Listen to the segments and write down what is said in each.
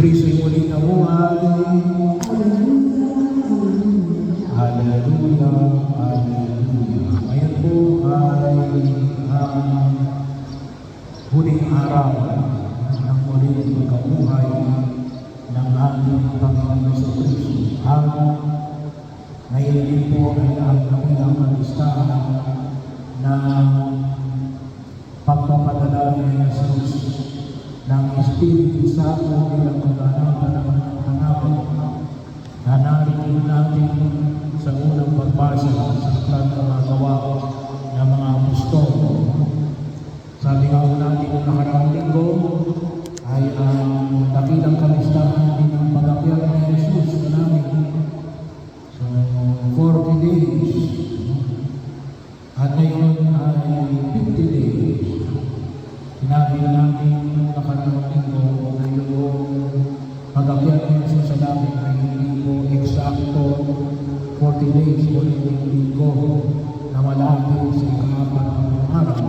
Kristo'y muling nabuhay. Hallelujah, hallelujah. Ngayon po ay huling araw ng muling pagkabuhay ng ating Panginoon Jesucristo. Ngayon din po ay ang kanilang listahan ng pagpapadala ni Jesus ng Espiritu Santo bilang kaganapan ng pangako na narinig natin sa unang pagbasa sa aklat ng mga gawa ng mga apostol. Sabi nga natin noong nakaraang linggo ay ang dakilang kalistahan din ng pag-akyat ni Jesus sa namin. So, 40 days. At ngayon ay 50 days. Sinabi natin noong nakaraang linggo na yung pag-akyat ni Jesus sa namin ay hindi po eksakto 40 days o linggo na malapit sa ika-4 ng araw.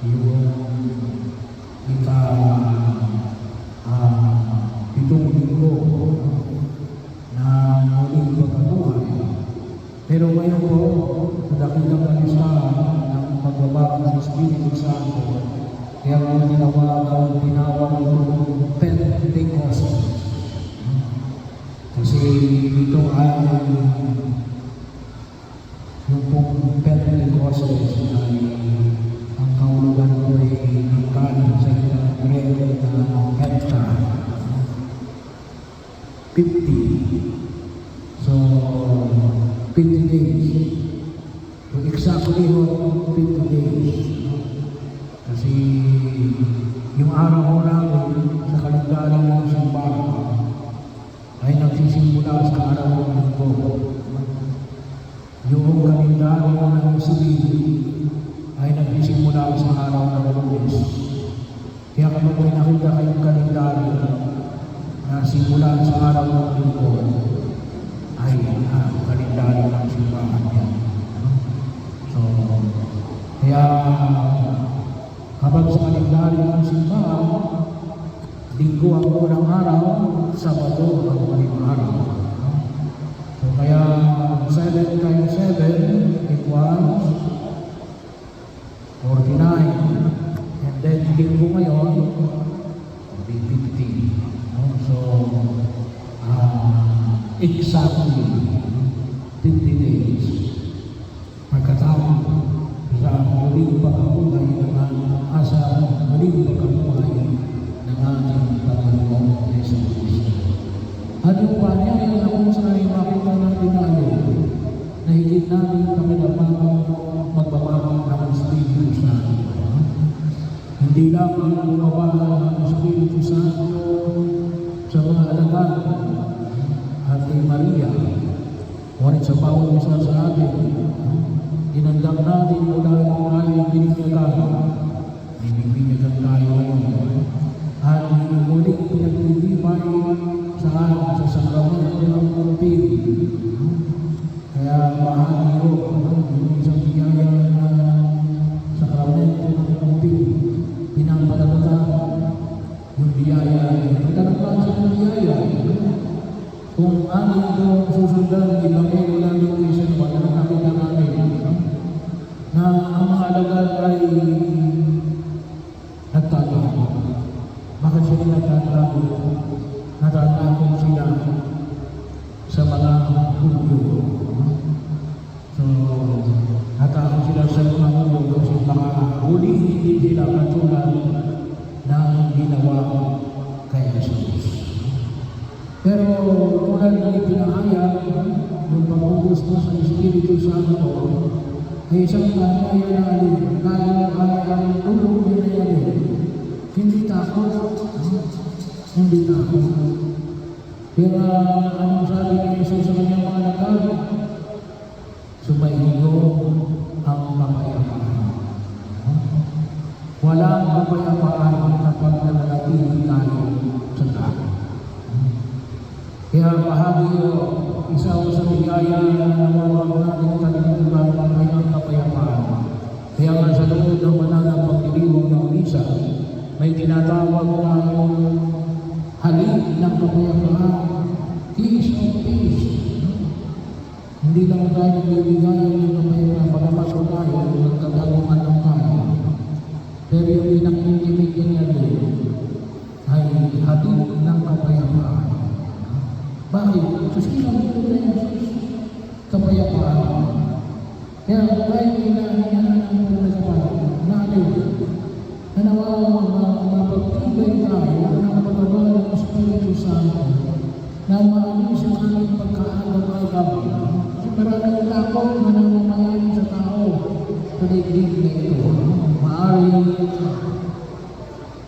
Yung pitong linggo na muling pagkabuhay. Pero ngayon po, sa dakilang kalistahan ng pagbaba ng Espiritu Santo, kaya ang tinawag itong Pentecost. Kasi ito ay yung pong Pentecost ay ang kahulugan ko ay nanggaling sa Grego na Penta. 50. So, 50 days. Yung exactly 50 days. Kasi yung araw ko namin sa kalendaryo ng simbahan ay nagsisimula sa araw ng linggo. Yung kalendaryo ng sibil ay nagsisimula sa araw ng Lunes. Kaya kapag may nakita kayong kalendaryo na simula sa araw ng linggo ay kalendaryo ng simbahan yan. So, kaya kapag sa kalendaryo ng simbahan, linggo ang unang araw, Sabado ang huling araw. So kaya 7 times 7 equals 49. And then linggo ngayon, 50. So exactly 50 days. Pagkatapos sa muling pagkabuhay sa muling pagkabuhay ng ating Panginoon Yesus Cristo. At yung panyaya na kung saan makita natin na higit natin kapinabangang magbabago ng Espiritu Santo. Hindi lamang bumaba ng Espiritu Santo sa mga alagad at kay Maria. Ngunit sa bawat isa sa atin, tinanggap natin mula ng tayo binibinyagan. Binibinyagan tayo ngayon. At muling pinagtitibay sa sakramento ng pagpili. Kaya mahal ko yung isang biyaya na sakramento ng pagpili. Pinapalagatan yung biyaya. Pagkalagatan ng biyaya. Kung amin ko susundan, ibangin wala ng Kristo, wala na nakita namin na ang mga alagad ay nagtatago. Bakit sila nagtatago? Nagtatago sila sa mga Hudyo. So, nagtatago sila sa mga Hudyo kasi baka huli hindi sila katulad ng ginawa kay Jesus. Pero tulad ng ipinahayag ng pag-ubos mo sa Espiritu Santo ay isang kanyaya na alin, kaya ang tulong niya na alin. Hindi takot. Hindi takot. Pero anong sabi ni Jesus sa kanyang mga alagad? Sumainyo ang kapayapaan. Walang kapayapaan kapag nananatili tayo sa tao. Kaya bahagi isa sa biyaya na nawawag natin kalimutan ay ang kapayapaan. Kaya nga sa loob ng mananang pagdiriwang ng misa, may tinatawag na halina ng kapayapaan. Peace of peace. Hindi lang tayo nagbibigay ng kapayapaan, pagkapasok tayo, nagkagaguhan ng tayo. Pero yung pinakingimig niya din ay hatid ng kapayapaan. Bakit? So sino dito na yung kapayapaan? Kaya tayo inahinaan ng mga kapayapaan natin na mapagtibay tayo ng pagbawa ng Espiritu Santo na maalis ang ating pagkaagam-agam. Kasi maraming takot na namamayan sa tao sa daigdig na ito. Maaaring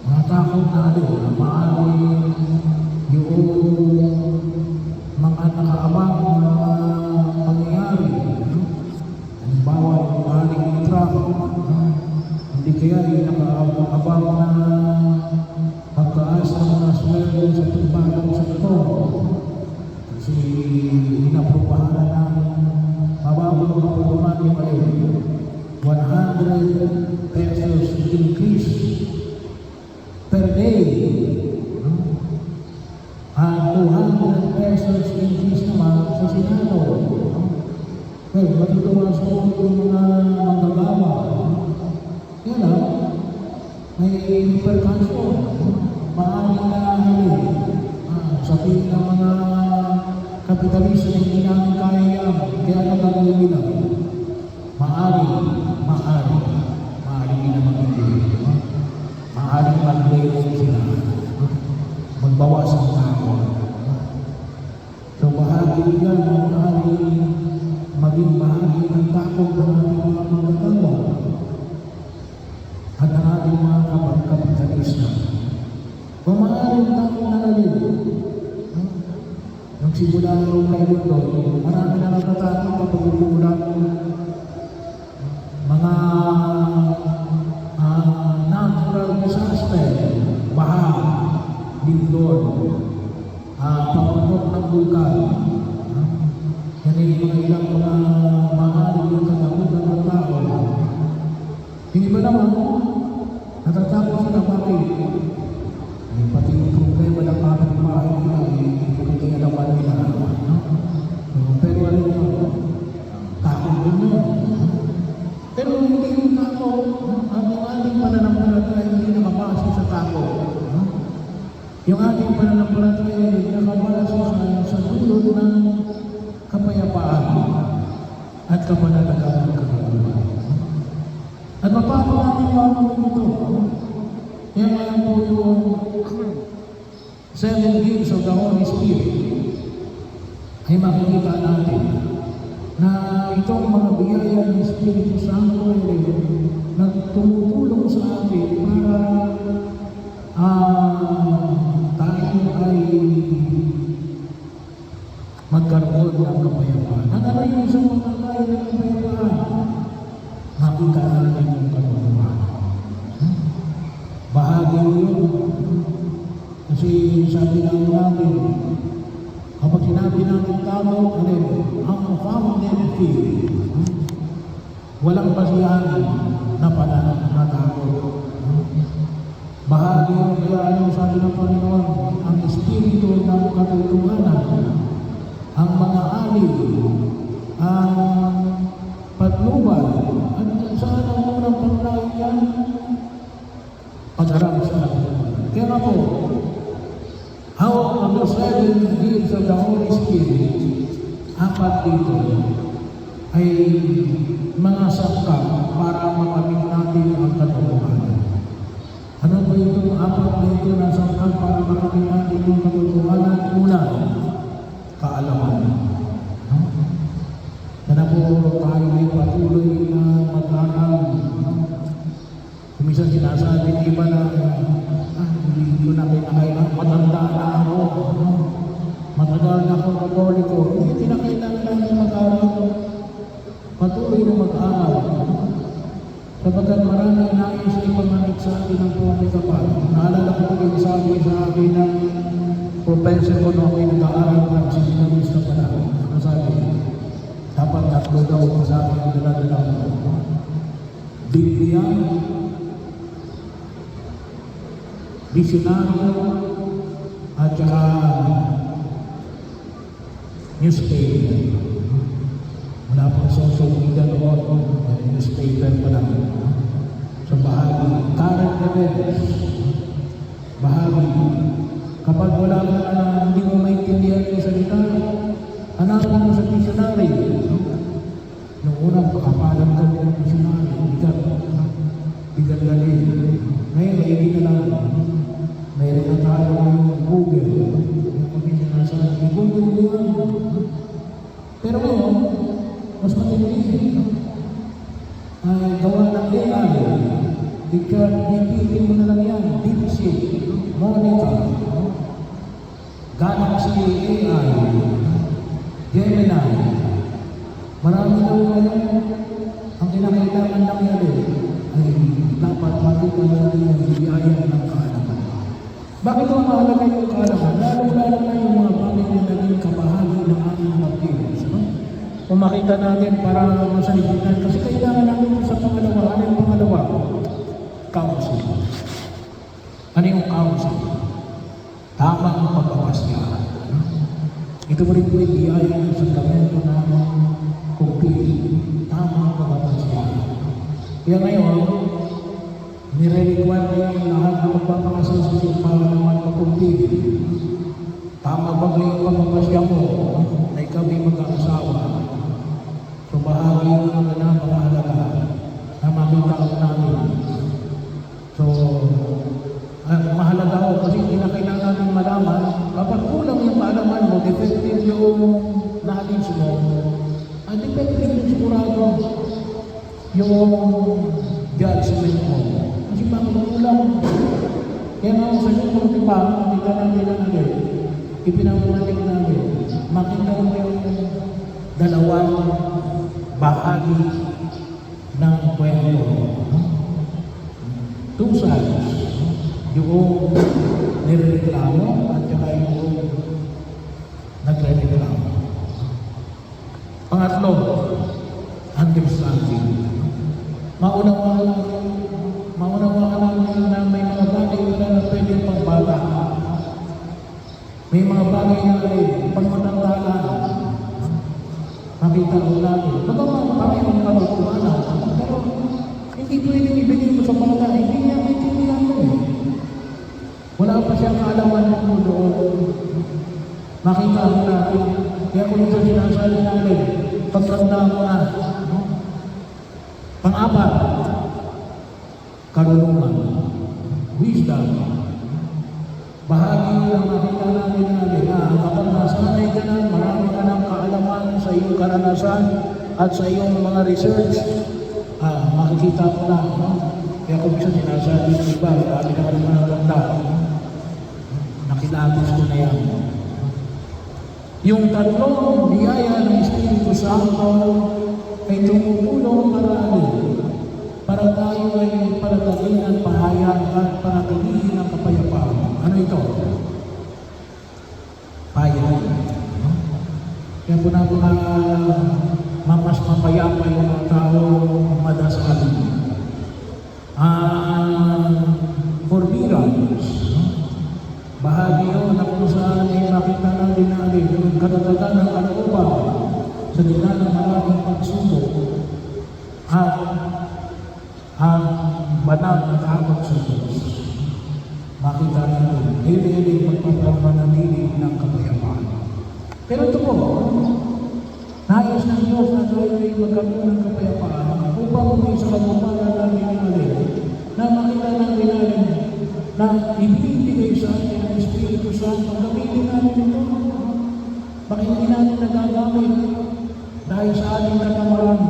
matakot natin na maaaring yung mga nakaabang na pangyayari. Halimbawa, yung maaaring traffic. Hindi kaya yung nakaabang na pagkaas ng mga sweldo sa pagbagang sektor. Kasi inaprobahan na ng mababang kapulunan ni Malim. 100 pesos increase per day. At 200 pesos increase naman sa Senado. Well, matutuwa sa yung mga manggagawa. Kaya lang, may repercussion. Maaaring na halin. Sabihin ng mga kapitalista na hindi namin kaya yan. Kaya lang gagawin nila. Maaaring hindi naman hindi. Maaaring mag-lay sila. Magbawas ang tao. So bahagi yan, maaaring maging bahagi ng takot ng ating mga magagawa at ang ating mga kapitalista. Kung maaaring takot na alin, nung simula ng kayo doon, marami na natatakot kapag umuulan. Mga natural disaster, baha, lindol, pagpunok ng bulkan. Yan ay mga ilang mga maaaring yung katakutan ng tao. Hindi ba naman, natatakot sila bakit? Ay pati yung problema ng kapitbahay nila, hindi alaman nila. Pero ano yun? Takot din yun. Pero hindi yung takot, ang ating pananampalataya hindi nakabase sa takot. Yung ating pananampalataya hindi nakabase sa dulot ng kapayapaan at kapanatagan ng kagulan. At paano natin makakamit ito? Yan nga po yung 7 gifts of the Holy Spirit ay makikita natin na itong mga biyaya ng Espiritu Santo ay nagtumutulong sa atin para tayo ay magkaroon ng kapayapaan. At ano yung isang magkakaroon ng kapayapaan? Makita natin yung katotohanan. Bahagi yun. Kasi sabi lang natin, kapag sinabi natin tama, ang founded faith, walang basihan na natakot. Bahagi yun, kaya anong sabi ng Panginoon, ang Espiritu ng katotohanan, ang mga alib, ang patnubay, at saan ang unang pagkain yan? Pag-harap sa katotohanan. Kaya nga po, how of the 7 gifts of the Holy Spirit, apat dito ay mga sangkap para makamit natin ang katotohanan. Ano po itong apat na ito na sangkap para makamit natin ang katotohanan? Una, kaalaman. Kaya po tayo ay patuloy na mag-aral. Kumisan sinasabi ng iba na hindi ko na kinakailangan, matanda na ako, matagal na ako katoliko. Hindi kinakailangan natin mag-aral. Patuloy na mag-aral. Sapagkat marami nais ay pamanit sa atin ng pumikapal. Naalala ko yung sabi sa akin ng professor ko na ako'y nag-aaral ng sininamis na pala. Nasabi, dapat tatlo daw ang sabi ng dala-dala ko. Biblia, Disyonaryo, at saka newspaper. Wala pang social media noon, newspaper pa lang. So bahagi, current events, bahagi. Kapag wala ka na hindi mo maintindihan yung salita, hanapin mo sa dictionary. Yung unang pakapalan ka ng dictionary, bigat lali. Ngayon, hindi na lang. Mayroon na tayo yung Google. Yung pamilya na sa Google mo yun. Pero ngayon, mas matindi. Gawa ng AI. Ipitin mo na lang yan. DeepSeek, Monitor, Galaxy AI, Gemini. Marami na ngayon. Ang kinakailangan lang yan ay dapat makita natin yung biyaya ng kaalaman. Bakit ang mahalaga yung kaalaman? Lalo-lalo na yung mga bagay na naging kabahagi ng ating pagkilos. Kung makita natin para masaligitan, kasi kailangan natin sa pangalawa. Ano yung pangalawa? Counsel. Ano yung counsel? Tamang pagpapasya. Ito mo rin po yung biyaya ng sakramento na tamang pagpapasya. Kaya ngayon, nire-require ngayon lahat na magpapakasal sa isang para magkumpil. Tama ba ngayong pagpapasya mo na ikaw ay mag-aasawa? So bahagi yung na makahalaga na makita ko namin. So, mahalaga ako kasi hindi na kailangan ng malaman. Kapag kulang yung kaalaman mo, defective yung knowledge mo, defective yung sigurado yung judgment mo. Kasi mga kulang. Kaya nga sa yung diba, makita namin lang agad. Ipinamamalig namin. Makita mo yung dalawang bahagi ng kwento. Two sides. Yung nireklamo at saka yung nagre-reklamo. Pangatlo, understanding. Maunawaan namin na may mga bagay na pwedeng pagbata. May mga bagay na pag matanda lang, makita ko natin. Parang kalukuhan pero hindi pwedeng ibigay mo sa bata. Hindi niya may tindihan mo eh. Wala pa siyang kaalaman mo doon. Makita mo natin. Kaya kung ito sinasabi natin, pagtanda mo na. Pang-apat, karunungan. Wisdom. Bahagi ng makita natin kapag nasanay ka na, marami ka ng kaalaman sa iyong karanasan at sa iyong mga research, makikita mo na. Kaya kung isa sinasabi ng iba, sabi na ka naman ang ganda. Nakilabis ko na yan. Yung tatlong biyaya ng Espiritu Santo ay tumutulong para tayo ay palatagin ang pahayag at panatilihin ang kapayapaan. Ano ito? Payag. Kaya po na mas mapayapa yung mga tao madasal. Forbearance. Bahagi yun na kung saan ay makita natin yung katatagan ng kalooban sa gitna ng maraming pagsubok at ang banal na takot sa Diyos. Makita natin, hindi magpapanatili ng kapayapaan. Pero ito po, nais ng Diyos na tayo ay magkaroon ng kapayapaan upang may sa kagumpanan namin na makita natin na ibibigay sa atin ang Espiritu Santo. Gamitin natin ito. Bakit hindi natin nagagamit? Dahil sa ating katamaran.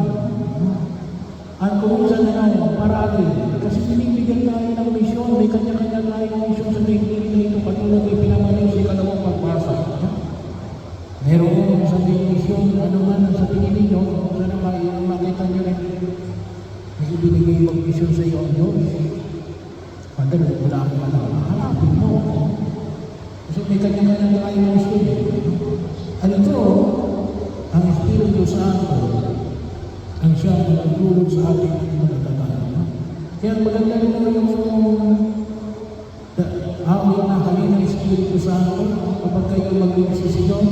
Ang kumisan na parati. Kasi binibigyan tayo ng misyon. May kanya-kanya tayong misyon sa tingin na ito. Katulad ay pinamaling sa ikalawang pagbasa. Meron sa misyon, ano man sa tingin ninyo, sana makita nyo rin. May ibinigay mag-misyon sa iyo ang Diyos. Padal, wala akong malaman. Hanapin mo. Kasi may kanya-kanya tayong misyon. Ano ito? Ang Espiritu Santo ang siyang magtulog sa ating Kaya maganda rin naman yung awit na kanina Espiritu Santo kapag kayo magdidesisyon